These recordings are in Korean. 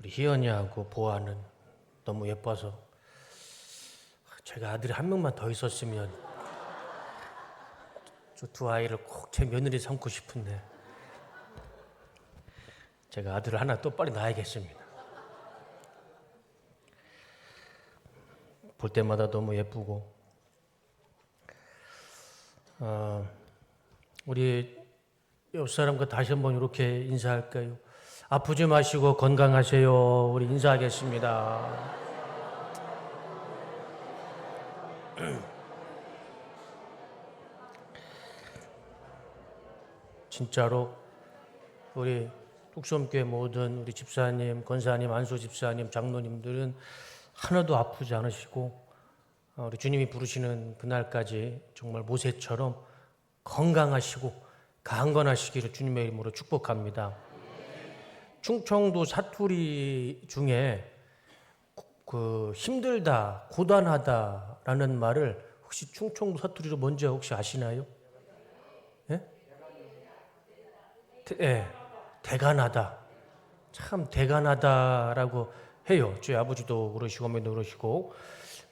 우리 희연이하고 보아는 너무 예뻐서 제가 아들이 한 명만 더 있었으면 저 두 아이를 꼭 제 며느리 삼고 싶은데 제가 아들을 하나 또 빨리 낳아야겠습니다. 볼 때마다 너무 예쁘고 우리 옆 사람과 다시 한번 이렇게 인사할까요? 아프지 마시고 건강하세요. 우리 인사하겠습니다. 진짜로 우리 뚝섬교회 모든 우리 집사님, 권사님, 안수 집사님, 장로님들은 하나도 아프지 않으시고 우리 주님이 부르시는 그날까지 정말 모세처럼 건강하시고 강건하시기를 주님의 이름으로 축복합니다. 충청도 사투리 중에 그 힘들다, 고단하다라는 말을 혹시 충청도 사투리로 뭔지 혹시 아시나요? 예? 대간하다. 참 대간하다라고 해요. 저희 아버지도 그러시고 어머니도 그러시고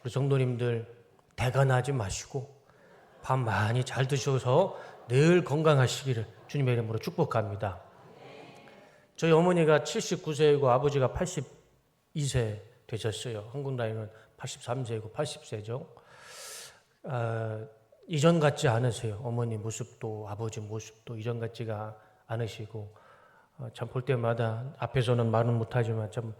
우리 성도님들 대간하지 마시고 밥 많이 잘 드셔서 늘 건강하시기를 주님의 이름으로 축복합니다. 저희 어머니가 79세이고 아버지가 82세 되셨어요. 한국 나이는 83세이고 80세죠. 이전 같지 않으세요. 어머니 모습도 아버지 모습도 이전 같지가 않으시고 참 볼 때마다 앞에서는 말은 못하지만 참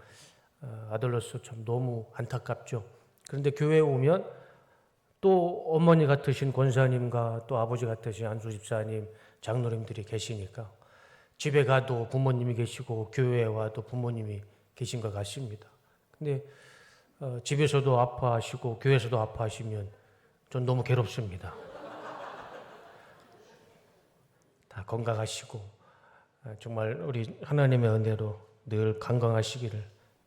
아들로서 참 너무 안타깝죠. 그런데 교회에 오면 또 어머니 같으신 권사님과 또 아버지 같으신 안수 집사님, 장로님들이 계시니까 집에 가도 부모님이 계시고 교회에 와도 부모님이 계신 것 같습니다. 근데 집에서도 아파하시고 교회에서도 아파하시면 전 너무 괴롭습니다. 다 건강하시고 정말 우리 하나님의 은혜로 늘 건강하시기를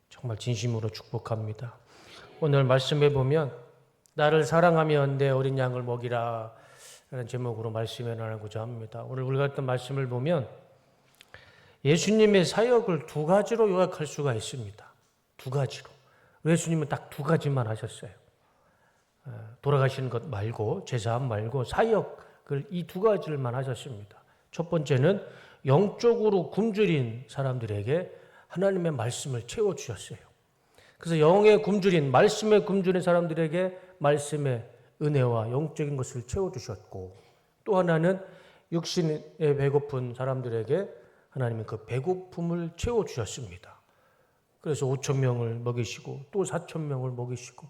정말 진심으로 축복합니다. 오늘 말씀해 보면 나를 사랑하면 내 어린 양을 먹이라 라는 제목으로 말씀해 나누고자 합니다. 오늘 우리가 했던 말씀을 보면 예수님의 사역을 두 가지로 요약할 수가 있습니다. 두 가지로. 예수님은 딱 두 가지만 하셨어요. 돌아가시는 것 말고 제사함 말고 사역을 이 두 가지를만 하셨습니다. 첫 번째는 영적으로 굶주린 사람들에게 하나님의 말씀을 채워주셨어요. 그래서 영의 굶주린, 말씀에 굶주린 사람들에게 말씀의 은혜와 영적인 것을 채워주셨고 또 하나는 육신에 배고픈 사람들에게 하나님은 그 배고픔을 채워주셨습니다. 그래서 5,000명을 먹이시고 또 4,000명을 먹이시고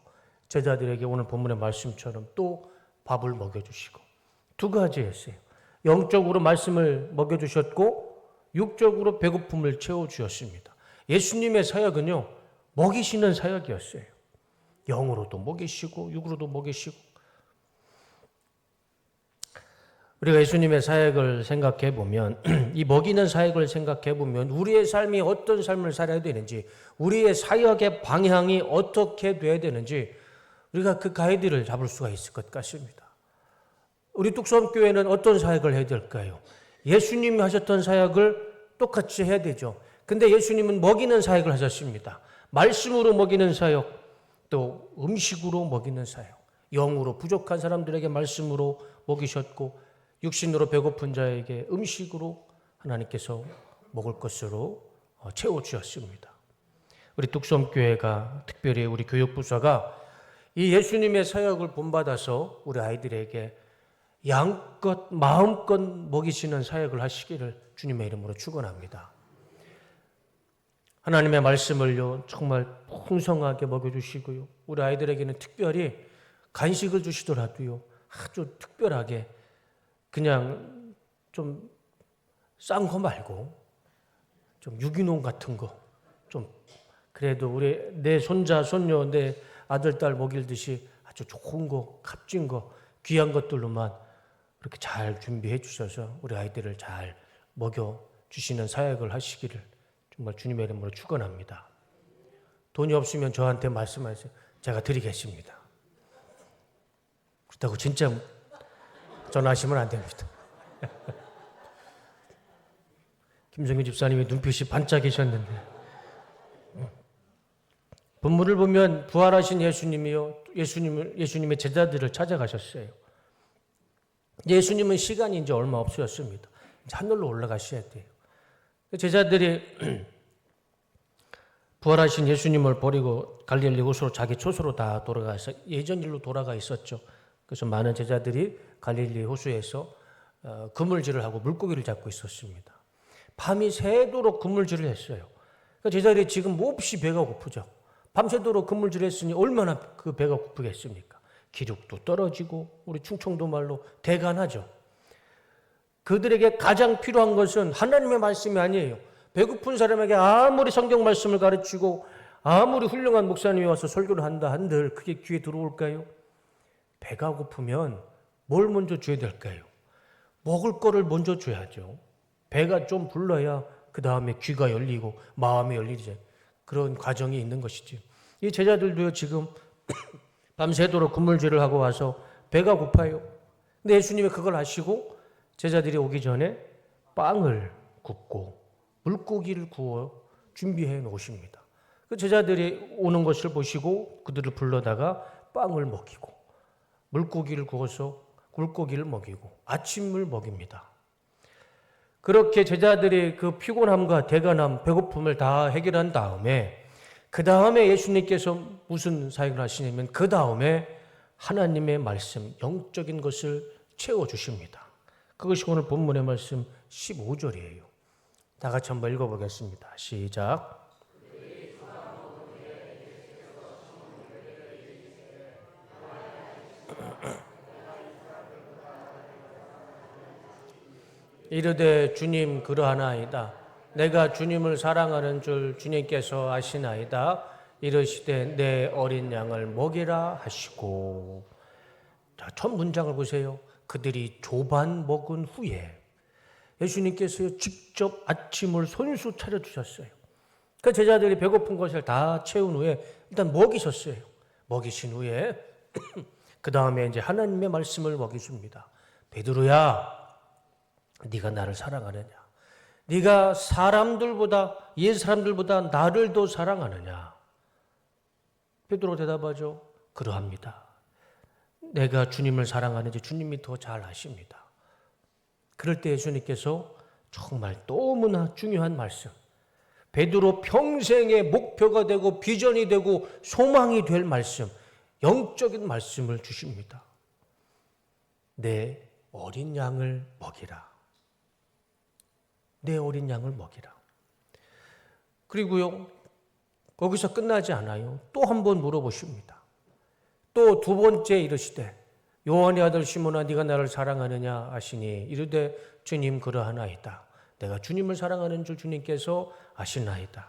제자들에게 오늘 본문의 말씀처럼 또 밥을 먹여주시고 두 가지 했어요. 영적으로 말씀을 먹여주셨고 육적으로 배고픔을 채워주셨습니다. 예수님의 사역은요, 먹이시는 사역이었어요. 영으로도 먹이시고 육으로도 먹이시고. 우리가 예수님의 사역을 생각해 보면 이 먹이는 사역을 생각해 보면 우리의 삶이 어떤 삶을 살아야 되는지 우리의 사역의 방향이 어떻게 돼야 되는지 우리가 그 가이드를 잡을 수가 있을 것 같습니다. 우리 뚝섬교회는 어떤 사역을 해야 될까요? 예수님이 하셨던 사역을 똑같이 해야 되죠. 근데 예수님은 먹이는 사역을 하셨습니다. 말씀으로 먹이는 사역, 또 음식으로 먹이는 사역, 영으로 부족한 사람들에게 말씀으로 먹이셨고 육신으로 배고픈 자에게 음식으로 하나님께서 먹을 것으로 채워주셨습니다. 우리 뚝섬교회가 특별히 우리 교육부서가 이 예수님의 사역을 본받아서 우리 아이들에게 양껏 마음껏 먹이시는 사역을 하시기를 주님의 이름으로 축원합니다. 하나님의 말씀을요 정말 풍성하게 먹여주시고요 우리 아이들에게는 특별히 간식을 주시더라도요 아주 특별하게 그냥 좀 싼 거 말고 좀 유기농 같은 거 좀 그래도 우리 내 손자 손녀 내 아들 딸 먹일듯이 아주 좋은 거 값진 거 귀한 것들로만 그렇게 잘 준비해 주셔서 우리 아이들을 잘 먹여 주시는 사역을 하시기를 정말 주님의 이름으로 축원합니다. 돈이 없으면 저한테 말씀하세요. 제가 드리겠습니다. 그렇다고 진짜 전화하시면 안 됩니다. 김성규 집사님이 눈빛이 반짝이셨는데 본문을 보면 부활하신 예수님의 제자들을 찾아가셨어요. 예수님은 시간이 이제 얼마 없으셨습니다. 이제 하늘로 올라가셔야 돼요. 제자들이 부활하신 예수님을 버리고 갈릴리 호수로 자기 초소로 다 돌아가서 예전 일로 돌아가 있었죠. 그래서 많은 제자들이 갈릴리 호수에서 그물질을 하고 물고기를 잡고 있었습니다. 밤이 새도록 그물질을 했어요. 그러니까 제자들이 지금 몹시 배가 고프죠. 밤새도록 그물질을 했으니 얼마나 그 배가 고프겠습니까? 기력도 떨어지고 우리 충청도 말로 대간하죠. 그들에게 가장 필요한 것은 하나님의 말씀이 아니에요. 배고픈 사람에게 아무리 성경 말씀을 가르치고 아무리 훌륭한 목사님이 와서 설교를 한다 한들 그게 귀에 들어올까요? 배가 고프면 뭘 먼저 줘야 될까요? 먹을 거를 먼저 줘야죠. 배가 좀 불러야 그 다음에 귀가 열리고 마음이 열리지. 그런 과정이 있는 것이죠. 이 제자들도요 지금 밤새도록 그물질을 하고 와서 배가 고파요. 근데 예수님이 그걸 아시고 제자들이 오기 전에 빵을 굽고 물고기를 구워 준비해 놓으십니다. 그 제자들이 오는 것을 보시고 그들을 불러다가 빵을 먹이고 물고기를 구워서 물고기를 먹이고 아침을 먹입니다. 그렇게 제자들이 그 피곤함과 대간함, 배고픔을 다 해결한 다음에 그 다음에 예수님께서 무슨 사역을 하시냐면 그 다음에 하나님의 말씀, 영적인 것을 채워주십니다. 그것이 오늘 본문의 말씀 15절이에요. 다 같이 한번 읽어보겠습니다. 시작. 이르되 주님 그러하나이다. 내가 주님을 사랑하는 줄 주님께서 아시나이다. 이르시되 내 어린 양을 먹이라 하시고. 자, 첫 문장을 보세요. 그들이 조반 먹은 후에 예수님께서 직접 아침을 손수 차려주셨어요. 그 제자들이 배고픈 것을 다 채운 후에 일단 먹이셨어요. 먹이신 후에 그 다음에 이제 하나님의 말씀을 먹이십니다. 베드로야, 네가 나를 사랑하느냐? 네가 사람들보다 옛 사람들보다 나를 더 사랑하느냐? 베드로 대답하죠. 그러합니다. 내가 주님을 사랑하는지 주님이 더 잘 아십니다. 그럴 때 예수님께서 정말 너무나 중요한 말씀, 베드로 평생의 목표가 되고 비전이 되고 소망이 될 말씀, 영적인 말씀을 주십니다. 내 어린 양을 먹이라. 내 어린 양을 먹이라. 그리고요, 거기서 끝나지 않아요. 또 한 번 물어보십니다. 또 두 번째 이르시되 요한의 아들 시몬아 네가 나를 사랑하느냐 하시니 이르되 주님 그러하나이다. 내가 주님을 사랑하는 줄 주님께서 아시나이다.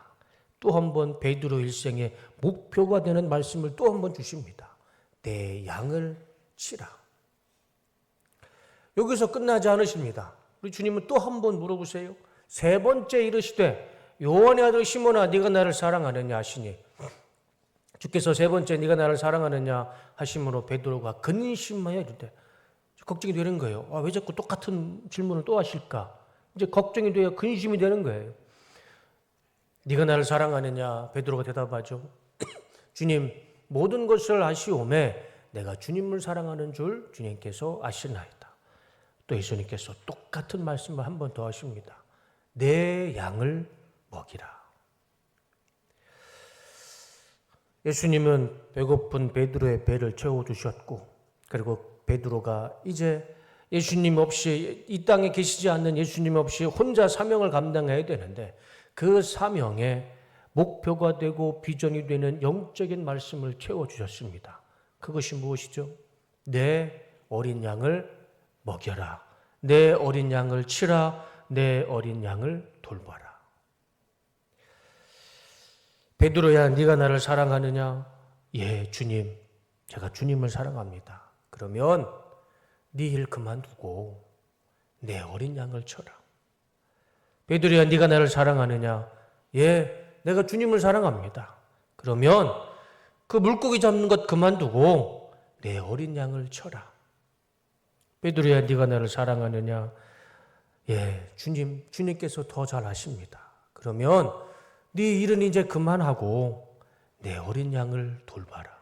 또 한 번 베드로 일생의 목표가 되는 말씀을 또 한 번 주십니다. 내 양을 치라. 여기서 끝나지 않으십니다. 우리 주님은 또 한 번 물어보세요. 세 번째 이르시되 요한의 아들 시몬아 네가 나를 사랑하느냐 하시니 주께서 세 번째 네가 나를 사랑하느냐 하심으로 베드로가 근심하여 이르되 걱정이 되는 거예요. 왜 자꾸 똑같은 질문을 또 하실까? 이제 걱정이 되어 근심이 되는 거예요. 네가 나를 사랑하느냐? 베드로가 대답하죠. 주님 모든 것을 아시오매 내가 주님을 사랑하는 줄 주님께서 아시나이다. 또 예수님께서 똑같은 말씀을 한 번 더 하십니다. 내 양을 먹이라. 예수님은 배고픈 베드로의 배를 채워주셨고 그리고 베드로가 이제 예수님 없이 이 땅에 계시지 않는 예수님 없이 혼자 사명을 감당해야 되는데 그 사명의 목표가 되고 비전이 되는 영적인 말씀을 채워주셨습니다. 그것이 무엇이죠? 내 어린 양을 먹여라. 내 어린 양을 치라. 내 어린 양을 돌봐라. 베드로야 네가 나를 사랑하느냐? 예 주님 제가 주님을 사랑합니다. 그러면 네 일 그만두고 내 어린 양을 쳐라. 베드로야 네가 나를 사랑하느냐? 예 내가 주님을 사랑합니다. 그러면 그 물고기 잡는 것 그만두고 내 어린 양을 쳐라. 베드로야 네가 나를 사랑하느냐? 예 주님께서 더 잘 아십니다. 그러면 네 일은 이제 그만하고 내 어린 양을 돌봐라.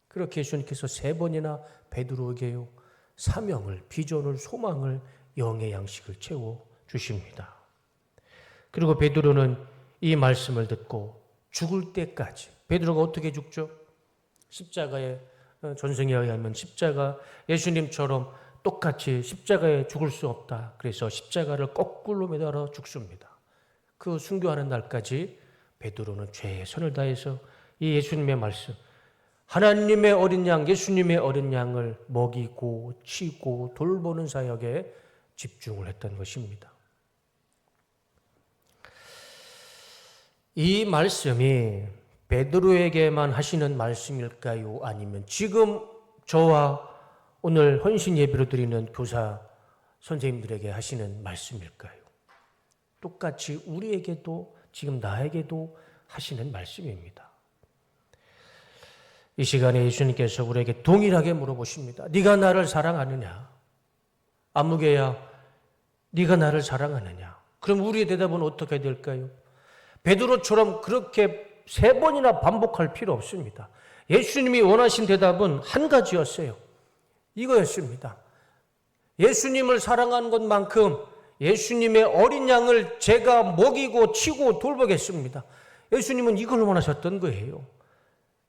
그렇게 예수님께서 3번이나 베드로에게요 사명을, 비전을, 소망을, 영의 양식을 채워 주십니다. 그리고 베드로는 이 말씀을 듣고 죽을 때까지, 베드로가 어떻게 죽죠? 십자가에, 전승에 의하면 십자가, 예수님처럼 똑같이 십자가에 죽을 수 없다. 그래서 십자가를 거꾸로 매달아 죽습니다. 그 순교하는 날까지 베드로는 최선을 다해서 이 예수님의 말씀, 하나님의 어린 양, 예수님의 어린 양을 먹이고 치고 돌보는 사역에 집중을 했던 것입니다. 이 말씀이 베드로에게만 하시는 말씀일까요? 아니면 지금 저와 오늘 헌신 예배로 드리는 교사 선생님들에게 하시는 말씀일까요? 똑같이 우리에게도, 지금 나에게도 하시는 말씀입니다. 이 시간에 예수님께서 우리에게 동일하게 물어보십니다. 네가 나를 사랑하느냐? 아무개야, 네가 나를 사랑하느냐? 그럼 우리의 대답은 어떻게 될까요? 베드로처럼 그렇게 3번이나 반복할 필요 없습니다. 예수님이 원하신 대답은 한 가지였어요. 이거였습니다. 예수님을 사랑하는 것만큼 예수님의 어린 양을 제가 먹이고 치고 돌보겠습니다. 예수님은 이걸 원하셨던 거예요.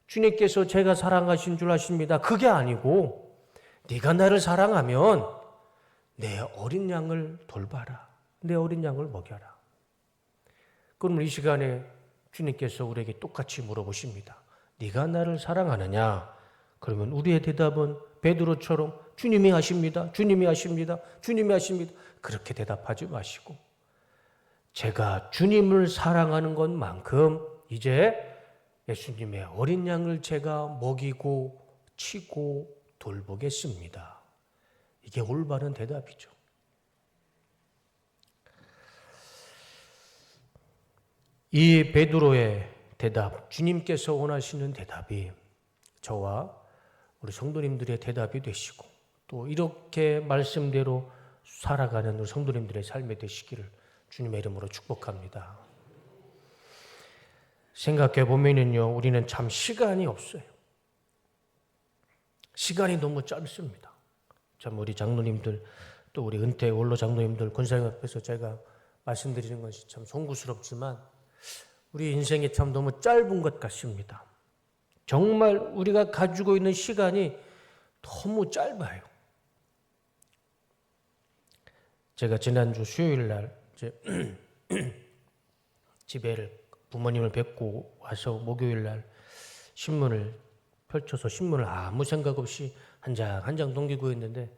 주님께서 제가 사랑하신 줄 아십니다. 그게 아니고 네가 나를 사랑하면 내 어린 양을 돌봐라. 내 어린 양을 먹여라. 그러면 이 시간에 주님께서 우리에게 똑같이 물어보십니다. 네가 나를 사랑하느냐? 그러면 우리의 대답은 베드로처럼 주님이 하십니다. 주님이 하십니다. 주님이 하십니다. 그렇게 대답하지 마시고 제가 주님을 사랑하는 것만큼 이제 예수님의 어린 양을 제가 먹이고 치고 돌보겠습니다. 이게 올바른 대답이죠. 이 베드로의 대답, 주님께서 원하시는 대답이 저와 우리 성도님들의 대답이 되시고 또 이렇게 말씀대로 살아가는 우리 성도님들의 삶이 되시기를 주님의 이름으로 축복합니다. 생각해 보면은요, 우리는 참 시간이 없어요. 시간이 너무 짧습니다. 참 우리 장로님들 또 우리 은퇴 원로 장로님들 권사님 앞에서 제가 말씀드리는 것이 참 송구스럽지만 우리 인생이 참 너무 짧은 것 같습니다. 정말 우리가 가지고 있는 시간이 너무 짧아요. 제가 지난주 수요일 날 집에를 부모님을 뵙고 와서 목요일 날 신문을 펼쳐서 신문을 아무 생각 없이 한 장 한 장 넘기고 있는데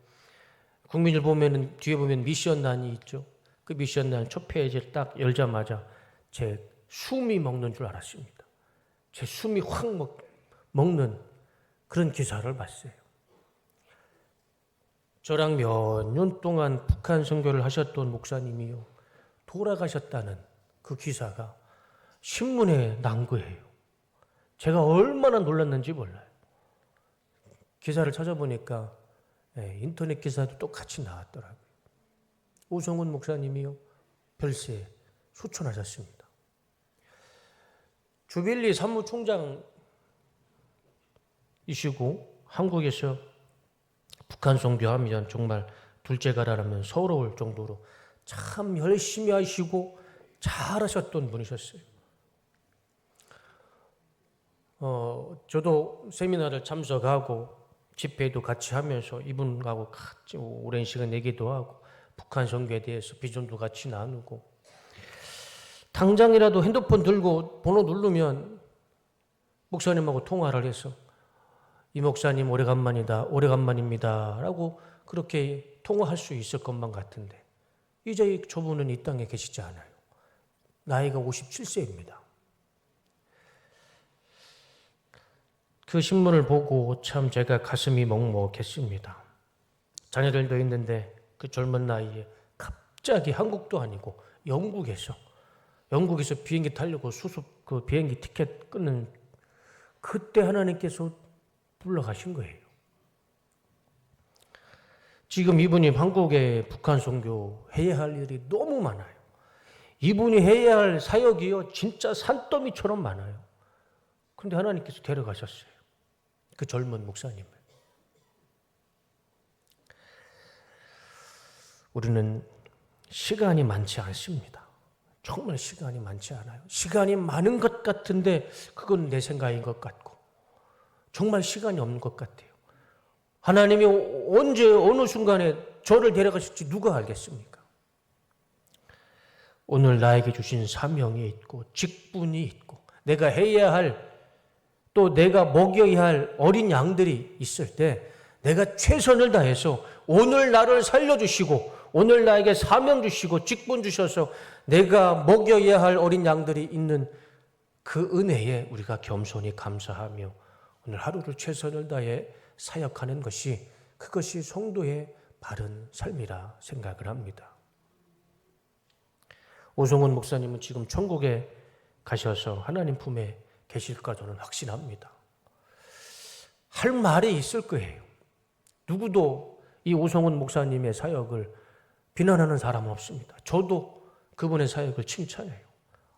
국민을 보면은 뒤에 보면 미션란이 있죠. 그 미션란 첫 페이지를 딱 열자마자 제 숨이 먹는 줄 알았습니다. 제 숨이 확 먹는 그런 기사를 봤어요. 저랑 몇 년 동안 북한 선교를 하셨던 목사님이요, 돌아가셨다는 그 기사가 신문에 난 거예요. 제가 얼마나 놀랐는지 몰라요. 기사를 찾아보니까 인터넷 기사도 똑같이 나왔더라고요. 오성훈 목사님이요, 별세에 소천하셨습니다. 주빌리 사무총장이시고 한국에서 북한 선교하면 정말 둘째가라면 서러울 정도로 참 열심히 하시고 잘하셨던 분이셨어요. 저도 세미나를 참석하고 집회도 같이 하면서 이분하고 같이 오랜 시간 얘기도 하고 북한 선교에 대해서 비전도 같이 나누고 당장이라도 핸드폰 들고 번호 누르면 목사님하고 통화를 해서 이 목사님 오래간만입니다 라고 그렇게 통화할 수 있을 것만 같은데 이제 저분은 이 땅에 계시지 않아요. 나이가 57세입니다. 그 신문을 보고 참 제가 가슴이 먹먹했습니다. 자녀들도 있는데 그 젊은 나이에 갑자기 한국도 아니고 영국에서 비행기 타려고 수습 그 비행기 티켓 끊는 그때 하나님께서 불러가신 거예요. 지금 이분이 한국에 북한 선교 해야 할 일이 너무 많아요. 이분이 해야 할 사역이요 진짜 산더미처럼 많아요. 그런데 하나님께서 데려가셨어요. 그 젊은 목사님을. 우리는 시간이 많지 않습니다. 정말 시간이 많지 않아요. 시간이 많은 것 같은데 그건 내 생각인 것 같고 정말 시간이 없는 것 같아요. 하나님이 언제 어느 순간에 저를 데려가실지 누가 알겠습니까? 오늘 나에게 주신 사명이 있고 직분이 있고 내가 해야 할 또 내가 먹여야 할 어린 양들이 있을 때 내가 최선을 다해서 오늘 나를 살려주시고 오늘 나에게 사명 주시고 직분 주셔서 내가 먹여야 할 어린 양들이 있는 그 은혜에 우리가 겸손히 감사하며 오늘 하루를 최선을 다해 사역하는 것이 그것이 성도의 바른 삶이라 생각을 합니다. 오성훈 목사님은 지금 천국에 가셔서 하나님 품에 계실까 저는 확신합니다. 할 말이 있을 거예요. 누구도 이 오성훈 목사님의 사역을 비난하는 사람은 없습니다. 저도 그분의 사역을 칭찬해요.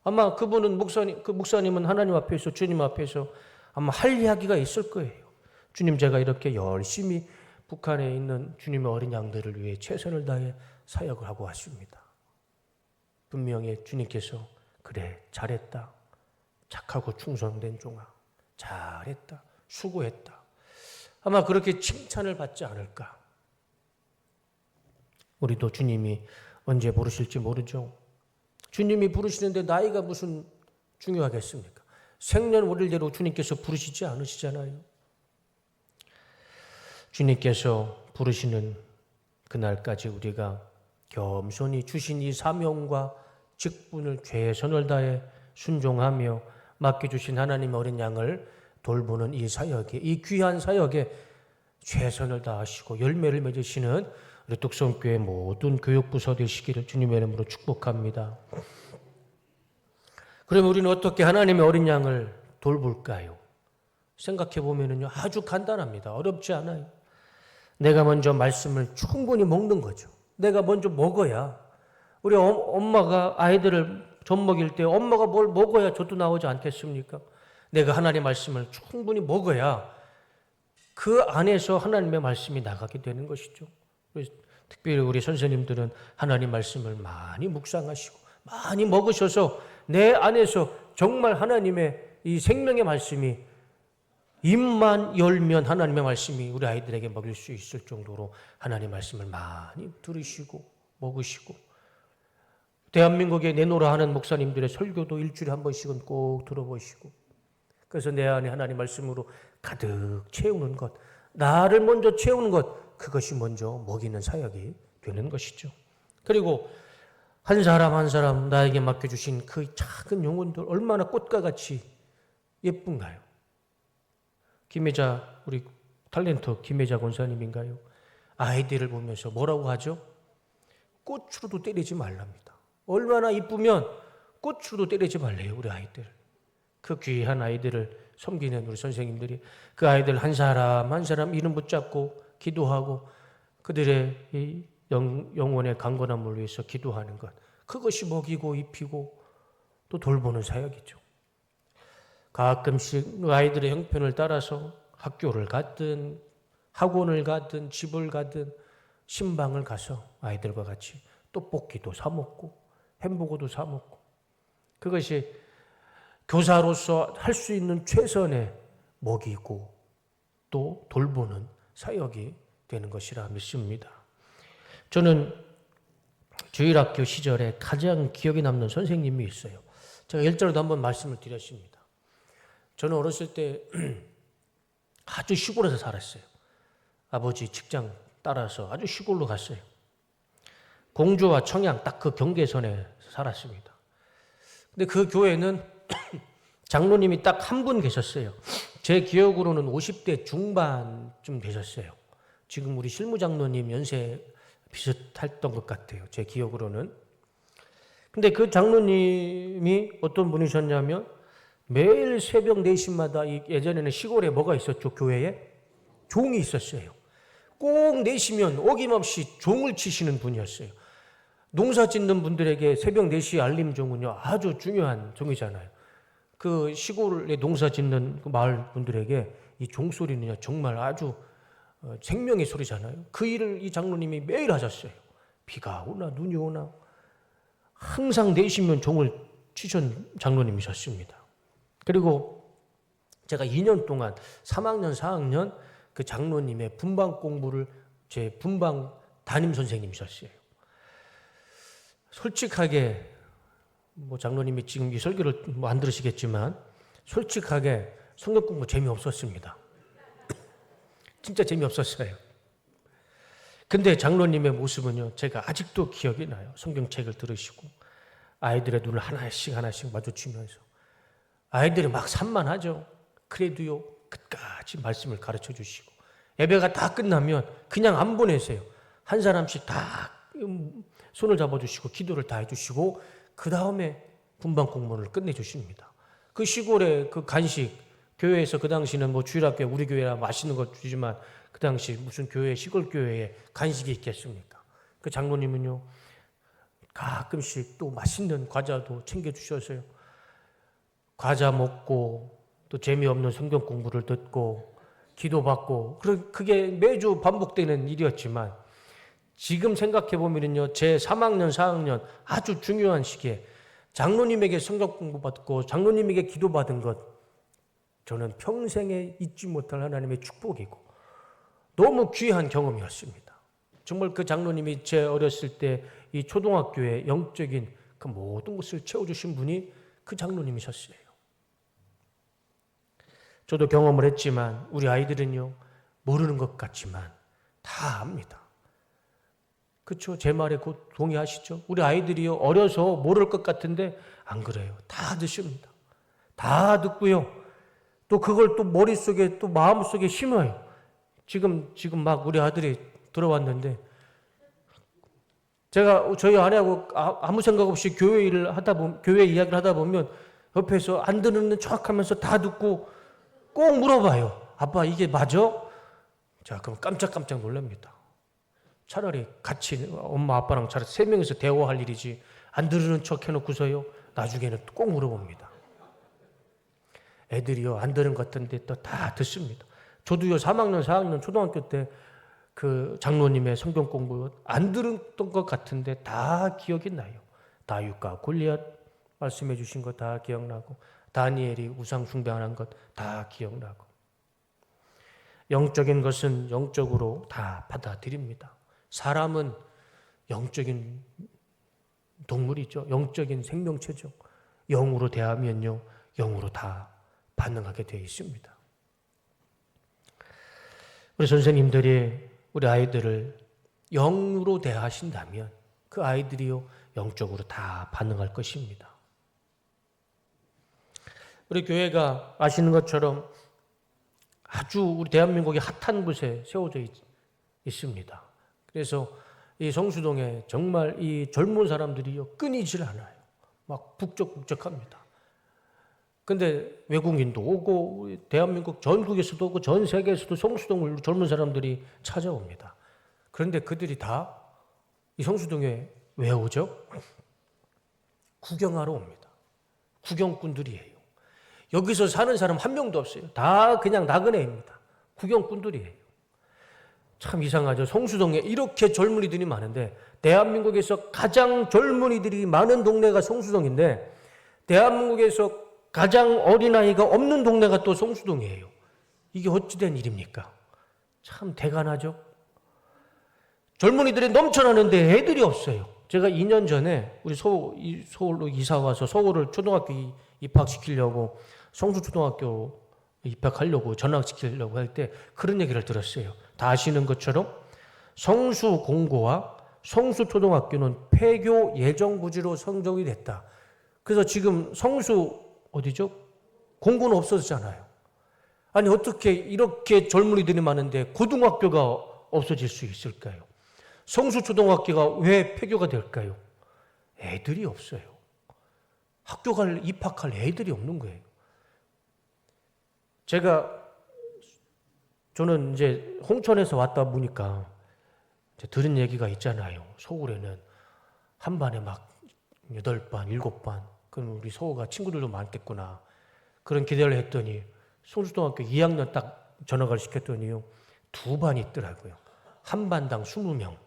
아마 그분은 목사님은 하나님 앞에서 주님 앞에서 아마 할 이야기가 있을 거예요. 주님, 제가 이렇게 열심히 북한에 있는 주님의 어린 양들을 위해 최선을 다해 사역을 하고 왔습니다. 분명히 주님께서 그래 잘했다. 착하고 충성된 종아 잘했다. 수고했다. 아마 그렇게 칭찬을 받지 않을까. 우리도 주님이 언제 부르실지 모르죠. 주님이 부르시는데 나이가 무슨 중요하겠습니까? 생년월일대로 주님께서 부르시지 않으시잖아요. 주님께서 부르시는 그날까지 우리가 겸손히 주신 이 사명과 직분을 최선을 다해 순종하며 맡겨주신 하나님의 어린 양을 돌보는 이 사역에, 이 귀한 사역에 최선을 다하시고 열매를 맺으시는 우리 뚝섬교회 모든 교육부서 되시기를 주님의 이름으로 축복합니다. 그러면 우리는 어떻게 하나님의 어린 양을 돌볼까요? 생각해 보면요 아주 간단합니다. 어렵지 않아요. 내가 먼저 말씀을 충분히 먹는 거죠. 내가 먼저 먹어야 우리 엄마가 아이들을 젖 먹일 때 엄마가 뭘 먹어야 젖도 나오지 않겠습니까? 내가 하나님의 말씀을 충분히 먹어야 그 안에서 하나님의 말씀이 나가게 되는 것이죠. 특별히 우리 선생님들은 하나님 말씀을 많이 묵상하시고 많이 먹으셔서 내 안에서 정말 하나님의 이 생명의 말씀이 입만 열면 하나님의 말씀이 우리 아이들에게 먹일 수 있을 정도로 하나님의 말씀을 많이 들으시고 먹으시고 대한민국에 내노라 하는 목사님들의 설교도 일주일에 한 번씩은 꼭 들어보시고 그래서 내 안에 하나님 말씀으로 가득 채우는 것, 나를 먼저 채우는 것, 그것이 먼저 먹이는 사역이 되는 것이죠. 그리고 한 사람 한 사람 나에게 맡겨주신 그 작은 영혼들 얼마나 꽃과 같이 예쁜가요? 김혜자, 우리 탤런트 김혜자 권사님인가요? 아이들을 보면서 뭐라고 하죠? 꽃으로도 때리지 말랍니다. 얼마나 이쁘면 꽃으로도 때리지 말래요, 우리 아이들. 그 귀한 아이들을 섬기는 우리 선생님들이 그 아이들 한 사람 한 사람 이름 붙잡고 기도하고 그들의 이 영혼의 강건함을 위해서 기도하는 것, 그것이 먹이고 입히고 또 돌보는 사역이죠. 가끔씩 아이들의 형편을 따라서 학교를 가든 학원을 가든 집을 가든 신방을 가서 아이들과 같이 떡볶이도 사 먹고 햄버거도 사 먹고 그것이 교사로서 할 수 있는 최선의 먹이고 또 돌보는 사역이 되는 것이라 믿습니다. 저는 주일학교 시절에 가장 기억에 남는 선생님이 있어요. 제가 일전에도 한번 말씀을 드렸습니다. 저는 어렸을 때 아주 시골에서 살았어요. 아버지 직장 따라서 아주 시골로 갔어요. 공주와 청양 딱 그 경계선에 살았습니다. 근데 그 교회는 장로님이 딱 한 분 계셨어요. 제 기억으로는 50대 중반쯤 되셨어요. 지금 우리 실무장로님 연세 비슷했던 것 같아요. 제 기억으로는. 근데 그 장로님이 어떤 분이셨냐면 매일 새벽 4시마다 예전에는 시골에 뭐가 있었죠? 교회에? 종이 있었어요. 꼭 4시면 어김없이 종을 치시는 분이었어요. 농사 짓는 분들에게 새벽 4시 알림 종은요 아주 중요한 종이잖아요. 그 시골에 농사 짓는 그 마을 분들에게 이 종소리는요 정말 아주 생명의 소리잖아요. 그 일을 이 장로님이 매일 하셨어요. 비가 오나 눈이 오나 항상 4시면 종을 치신 장로님이셨습니다. 그리고 제가 2년 동안 3학년 4학년 그 장로님의 분방 공부를 제 분방 담임 선생님이셨어요. 솔직하게 뭐 장로님이 지금 이 설교를 뭐 안 들으시겠지만 솔직하게 성경 공부 재미없었습니다. 진짜 재미없었어요. 근데 장로님의 모습은요 제가 아직도 기억이 나요. 성경책을 들으시고 아이들의 눈을 하나씩 마주치면서 아이들이 막 산만하죠. 그래도요 끝까지 말씀을 가르쳐 주시고 예배가 다 끝나면 그냥 안 보내세요. 한 사람씩 다 손을 잡아주시고 기도를 다 해주시고 그 다음에 분방 공문을 끝내주십니다. 그 시골의 그 간식 교회에서 그 당시는 뭐 주일학교에 우리 교회라 맛있는 거 주지만 그 당시 무슨 교회 시골 교회에 간식이 있겠습니까? 그 장로님은요 가끔씩 또 맛있는 과자도 챙겨주셔서요. 과자 먹고 또 재미없는 성경 공부를 듣고 기도받고 그게 매주 반복되는 일이었지만 지금 생각해보면요 제 3학년 4학년 아주 중요한 시기에 장로님에게 성경 공부 받고 장로님에게 기도받은 것 저는 평생에 잊지 못할 하나님의 축복이고 너무 귀한 경험이었습니다. 정말 그 장로님이 제 어렸을 때 이 초등학교의 영적인 그 모든 것을 채워주신 분이 그 장로님이셨어요. 저도 경험을 했지만 우리 아이들은요 모르는 것 같지만 다 압니다. 그렇죠? 제 말에 곧 동의하시죠? 우리 아이들이요 어려서 모를 것 같은데 안 그래요. 다 듣습니다. 다 듣고요. 또 그걸 또 머릿속에 또 마음속에 심어요. 지금 막 우리 아들이 들어왔는데 제가 저희 아내하고 아무 생각 없이 교회 이야기를 하다 보면 옆에서 안 듣는 척하면서 다 듣고 꼭 물어봐요. 아빠 이게 맞아? 자 그럼 깜짝깜짝 놀랍니다. 차라리 같이 엄마 아빠랑 차라리 3명이서 대화할 일이지 안 들으는 척 해놓고서요 나중에는 꼭 물어봅니다. 애들이요 안 들은 것 같은데 또 다 듣습니다. 저도요 3학년 4학년 초등학교 때 그 장로님의 성경 공부 안 들었던 것 같은데 다 기억이 나요. 다윗과 골리앗 말씀해 주신 거 다 기억나고 다니엘이 우상 숭배하는 것 다 기억나고 영적인 것은 영적으로 다 받아들입니다. 사람은 영적인 동물이죠. 영적인 생명체죠. 영으로 대하면요 영으로 다 반응하게 되어 있습니다. 우리 선생님들이 우리 아이들을 영으로 대하신다면 그 아이들이요 영적으로 다 반응할 것입니다. 우리 교회가 아시는 것처럼 아주 우리 대한민국의 핫한 곳에 세워져 있습니다. 그래서 이 성수동에 정말 이 젊은 사람들이요 끊이질 않아요. 막 북적북적합니다. 근데 외국인도 오고 대한민국 전국에서도 오고 전 세계에서도 성수동을 젊은 사람들이 찾아옵니다. 그런데 그들이 다 이 성수동에 왜 오죠? 구경하러 옵니다. 구경꾼들이에요. 여기서 사는 사람 한 명도 없어요. 다 그냥 나그네입니다. 구경꾼들이에요. 참 이상하죠. 성수동에 이렇게 젊은이들이 많은데 대한민국에서 가장 젊은이들이 많은 동네가 성수동인데 대한민국에서 가장 어린아이가 없는 동네가 또 성수동이에요. 이게 어찌된 일입니까? 참 대간하죠. 젊은이들이 넘쳐나는데 애들이 없어요. 제가 2년 전에 우리 서울로 이사 와서 서울을 초등학교 입학시키려고 성수초등학교 입학하려고 전학시키려고 할 때 그런 얘기를 들었어요. 다 아시는 것처럼 성수공고와 성수초등학교는 폐교 예정부지로 선정이 됐다. 그래서 지금 성수 어디죠? 공고는 없어졌잖아요. 아니 어떻게 이렇게 젊은이들이 많은데 고등학교가 없어질 수 있을까요? 성수초등학교가 왜 폐교가 될까요? 애들이 없어요. 입학할 애들이 없는 거예요. 저는 이제 홍천에서 왔다 보니까 이제 들은 얘기가 있잖아요. 서울에는 한 반에 막 8반, 7반. 그럼 우리 서울가 친구들도 많겠구나. 그런 기대를 했더니 성수동학교 2학년 딱 전학을 시켰더니요. 2반이 있더라고요. 한 반당 20명.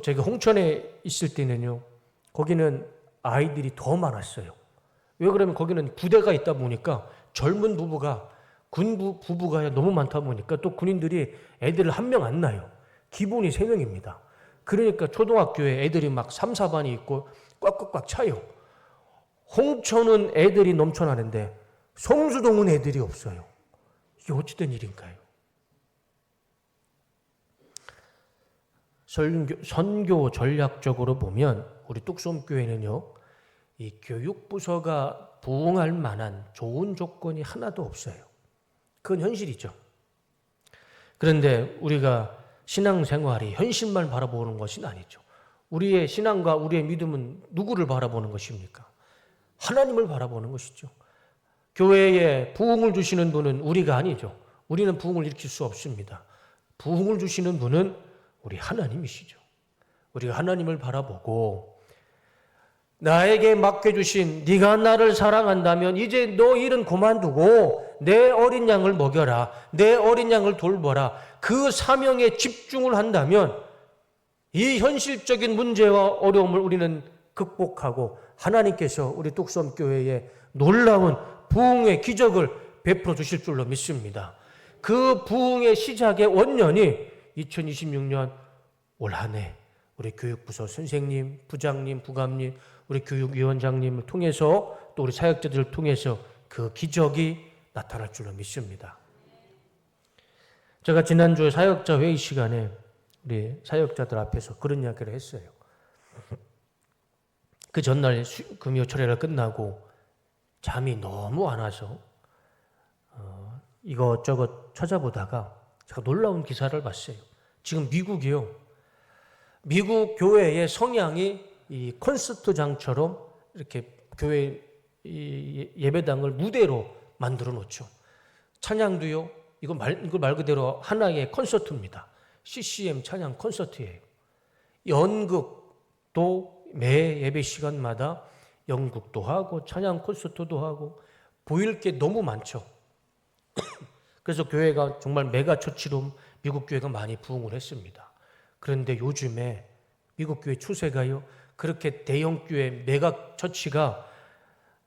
제가 홍천에 있을 때는요. 거기는 아이들이 더 많았어요. 왜 그러면 거기는 부대가 있다 보니까 젊은 부부가 부부가 너무 많다 보니까 또 군인들이 애들을 한 명 안 낳아요. 기본이 3명입니다. 그러니까 초등학교에 애들이 막 3, 4반이 있고 꽉꽉꽉 차요. 홍천은 애들이 넘쳐나는데 성수동은 애들이 없어요. 이게 어찌된 일인가요? 선교 전략적으로 보면 우리 뚝섬교회는요. 이 교육부서가 부응할 만한 좋은 조건이 하나도 없어요. 그건 현실이죠. 그런데 우리가 신앙생활이 현실만 바라보는 것은 아니죠. 우리의 신앙과 우리의 믿음은 누구를 바라보는 것입니까? 하나님을 바라보는 것이죠. 교회에 부흥을 주시는 분은 우리가 아니죠. 우리는 부흥을 일으킬 수 없습니다. 부흥을 주시는 분은 우리 하나님이시죠. 우리가 하나님을 바라보고 나에게 맡겨주신 네가 나를 사랑한다면 이제 너 일은 그만두고 내 어린 양을 먹여라. 내 어린 양을 돌보라. 그 사명에 집중을 한다면 이 현실적인 문제와 어려움을 우리는 극복하고 하나님께서 우리 뚝섬교회에 놀라운 부흥의 기적을 베풀어 주실 줄로 믿습니다. 그 부흥의 시작의 원년이 2026년 올 한 해 우리 교육부서 선생님, 부장님, 부감님, 우리 교육위원장님을 통해서 또 우리 사역자들을 통해서 그 기적이 나타날 줄로 믿습니다. 제가 지난주에 사역자 회의 시간에 우리 사역자들 앞에서 그런 이야기를 했어요. 그 전날 금요 철회가 끝나고 잠이 너무 안 와서 이것저것 찾아보다가 제가 놀라운 기사를 봤어요. 지금 미국이요. 미국 교회의 성향이 이 콘서트장처럼 이렇게 교회 예배당을 무대로 만들어 놓죠. 찬양도요. 이거 말 그대로 하나의 콘서트입니다. CCM 찬양 콘서트예요. 연극도 매 예배 시간마다 연극도 하고 찬양 콘서트도 하고 보일 게 너무 많죠. 그래서 교회가 정말 메가처치로 미국 교회가 많이 부흥을 했습니다. 그런데 요즘에 미국 교회 추세가요. 그렇게 대형 교회 메가처치가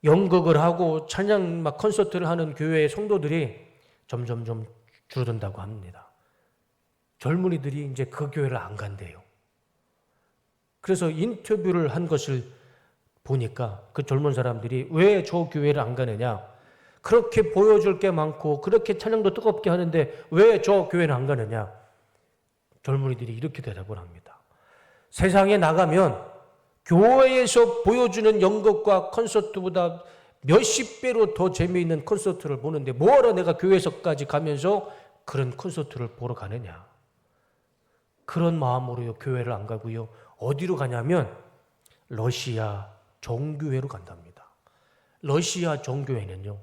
연극을 하고 찬양 막 콘서트를 하는 교회의 성도들이 점점점 줄어든다고 합니다. 젊은이들이 이제 그 교회를 안 간대요. 그래서 인터뷰를 한 것을 보니까 그 젊은 사람들이 왜 저 교회를 안 가느냐? 그렇게 보여줄 게 많고 그렇게 찬양도 뜨겁게 하는데 왜 저 교회는 안 가느냐? 젊은이들이 이렇게 대답을 합니다. 세상에 나가면 교회에서 보여주는 연극과 콘서트보다 몇십 배로 더 재미있는 콘서트를 보는데 뭐하러 내가 교회에서까지 가면서 그런 콘서트를 보러 가느냐. 그런 마음으로 교회를 안 가고요. 어디로 가냐면 러시아 정교회로 간답니다. 러시아 정교회는요.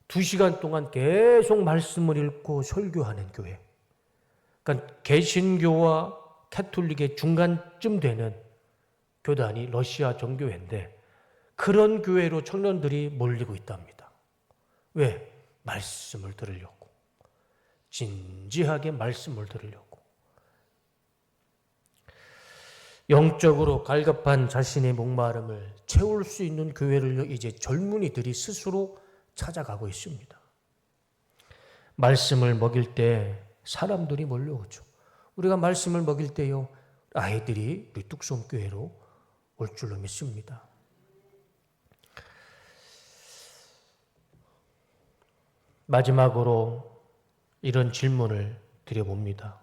2시간 동안 계속 말씀을 읽고 설교하는 교회. 그러니까 개신교와 캐톨릭의 중간쯤 되는 교단이 러시아 정교회인데 그런 교회로 청년들이 몰리고 있답니다. 왜? 말씀을 들으려고. 진지하게 말씀을 들으려고. 영적으로 갈급한 자신의 목마름을 채울 수 있는 교회를 이제 젊은이들이 스스로 찾아가고 있습니다. 말씀을 먹일 때 사람들이 몰려오죠. 우리가 말씀을 먹일 때요. 아이들이 우리 뚝섬교회로 올 줄로 믿습니다. 마지막으로 이런 질문을 드려봅니다.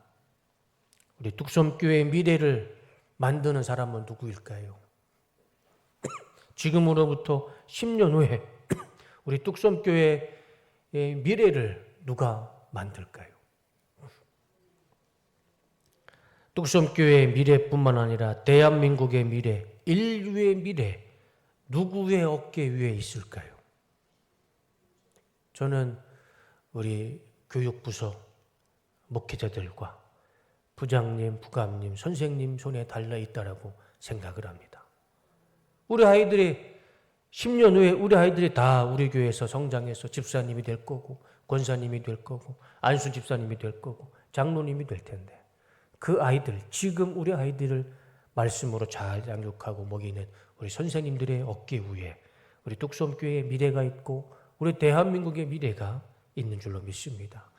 우리 뚝섬교회의 미래를 만드는 사람은 누구일까요? 지금으로부터 10년 후에 우리 뚝섬교회의 미래를 누가 만들까요? 뚝섬교회의 미래뿐만 아니라 대한민국의 미래, 인류의 미래, 누구의 어깨 위에 있을까요? 저는 우리 교육부서 목회자들과 부장님, 부감님, 선생님 손에 달려 있다라고 생각을 합니다. 우리 아이들이 10년 후에 우리 아이들이 다 우리 교회에서 성장해서 집사님이 될 거고, 권사님이 될 거고, 안수 집사님이 될 거고, 장로님이 될 텐데, 그 아이들, 지금 우리 아이들을 말씀으로 잘 양육하고 먹이는 우리 선생님들의 어깨 위에 우리 뚝섬교회의 미래가 있고, 우리 대한민국의 미래가 있는 줄로 믿습니다.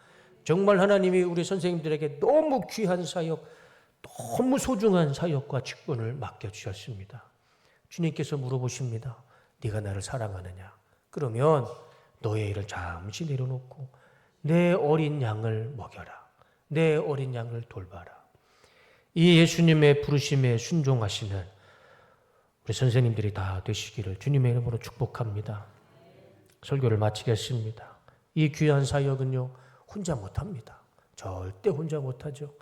정말 하나님이 우리 선생님들에게 너무 귀한 사역, 너무 소중한 사역과 직분을 맡겨주셨습니다. 주님께서 물어보십니다. 네가 나를 사랑하느냐? 그러면 너의 일을 잠시 내려놓고 내 어린 양을 먹여라. 내 어린 양을 돌봐라. 이 예수님의 부르심에 순종하시는 우리 선생님들이 다 되시기를 주님의 이름으로 축복합니다. 설교를 마치겠습니다. 이 귀한 사역은요, 혼자 못합니다. 절대 혼자 못하죠.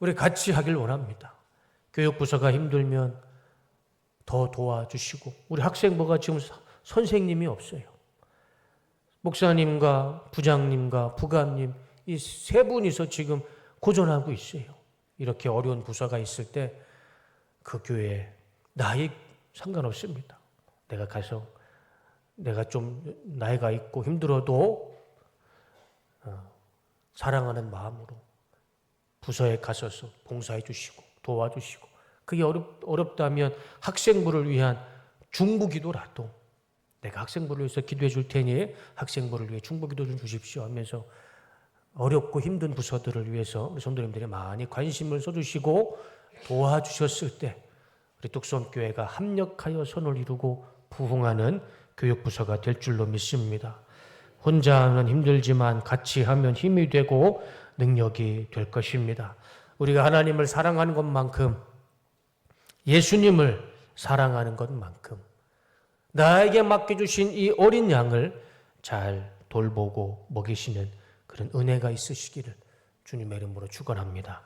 우리 같이 하길 원합니다. 교육부서가 힘들면 더 도와주시고, 우리 학생부가 지금 선생님이 없어요. 목사님과 부장님과 부감님 이 세 분이서 지금 고전하고 있어요. 이렇게 어려운 부서가 있을 때 그 교회에 나이 상관없습니다. 내가 가서 내가 좀 나이가 있고 힘들어도 사랑하는 마음으로 부서에 가셔서 봉사해 주시고 도와주시고, 그게 어렵다면 학생부를 위한 중부기도라도 내가 학생부를 위해서 기도해 줄 테니 학생부를 위해 중부기도 좀 주십시오 하면서 어렵고 힘든 부서들을 위해서 우리 성도님들이 많이 관심을 써주시고 도와주셨을 때 우리 뚝섬교회가 합력하여 선을 이루고 부흥하는 교육부서가 될 줄로 믿습니다. 혼자 하면 힘들지만 같이 하면 힘이 되고 능력이 될 것입니다. 우리가 하나님을 사랑하는 것만큼, 예수님을 사랑하는 것만큼 나에게 맡겨주신 이 어린 양을 잘 돌보고 먹이시는 그런 은혜가 있으시기를 주님의 이름으로 축원합니다.